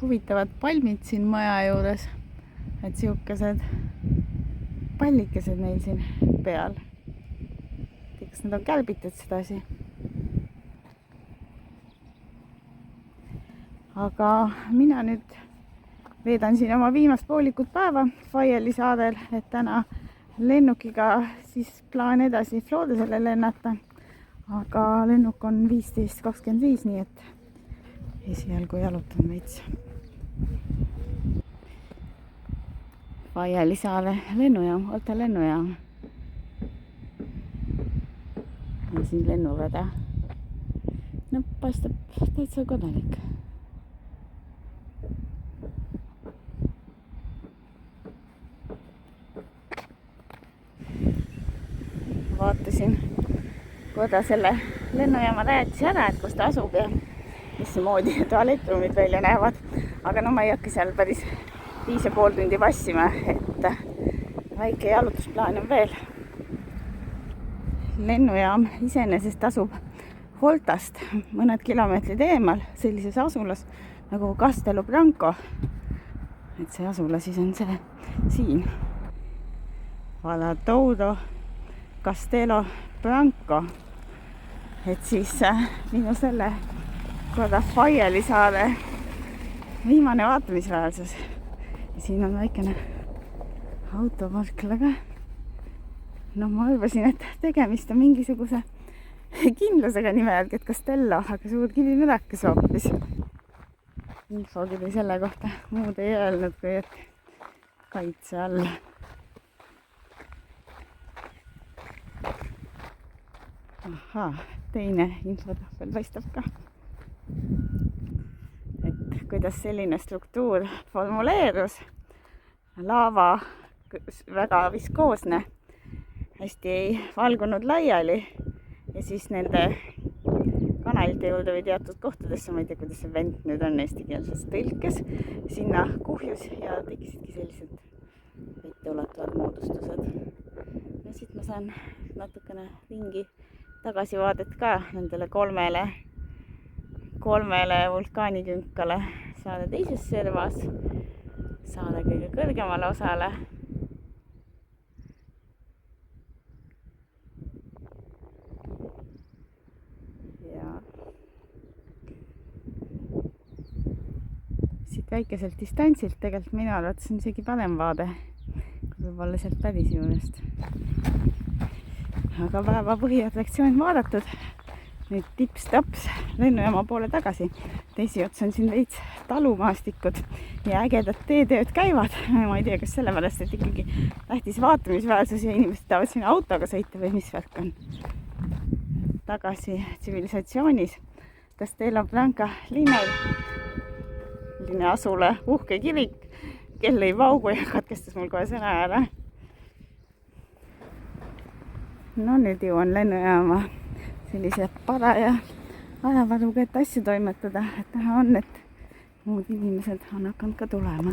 huvitavad palmid siin maja juures, et siukesed pallikesed neil siin peal. Kas nad on kälbitud sedasi? Aga mina nüüd veedan siin oma viimast poolikut päeva Faiali saarel, et täna lennukiga siis plaan edasi Flodesele lennata. Aga lennuk on 15:25, nii et esialgu jalutan veits. Faiali saare lennujaam, Olta lennujaam. Ja siin lennurada. No paistab täitsa kodanik. Vaatasin korra selle lennujaama rajatisi ära, et kus ta asub ja mismoodi tualettruumid välja näevad. Aga no ma ei hakka seal päris 5,5 tundi vassima, et väike jalutusplaan on veel. Lennujaam iseenesest asub Holtast mõned kilomeetrid eemal sellises asulas nagu Castello Branco. Et see asula siis on see siin. Valadouro Castello Branco. Et siis minu selle korda Faiali saare viimane vaatamisväärsus. Ja siin on väikene autoparkla ka. No ma arvasin, et tegemist on mingisuguse kindlusega nime järgi, et Castello, aga suur kivimürakas hoopis. Infokiri selle kohta muud ei öelnud, kui et kaitse all. Ahaa, teine infotahvel paistab ka. Et kuidas selline struktuur formuleerus. Laava väga viskoosne, hästi ei valgunud laiali ja siis nende kanalite juurde või teatud kohtadesse, ma ei tea, kuidas see vent nüüd on eestikeelses tõlkes, sinna kuhjus ja tekisidki sellised etteulatuvad moodustused. Ja siit ma saan natukene ringi tagasivaadet ka nendele kolmele vulkaanikünkale saare teises servas, saare kõige kõrgemale osale. Ja siit väikeselt distantsilt tegelikult minu arvates on isegi parem vaade, kui võib-olla sealt päris juurest. Aga päeva põhiattraktsioon vaadatud. Nüüd tips-taps lennujaama poole tagasi. Teisi ots on siin veits talumaastikud ja ägedad teetööd käivad. Ma ei tea, kas sellepärast, et ikkagi tähtis vaatamisväärsus ja inimesed tahavad siin autoga sõita või mis värk on. Tagasi tsivilisatsioonis Castello Branco linnal. Linne asule uhke kirik, kell ei vaugu ja katkestas mul kohe sõna ära. No nüüd jõuan lennujaama sellise paraja ajavaruga, et asju toimetada, et näha on, et muud inimesed on hakanud ka tulema.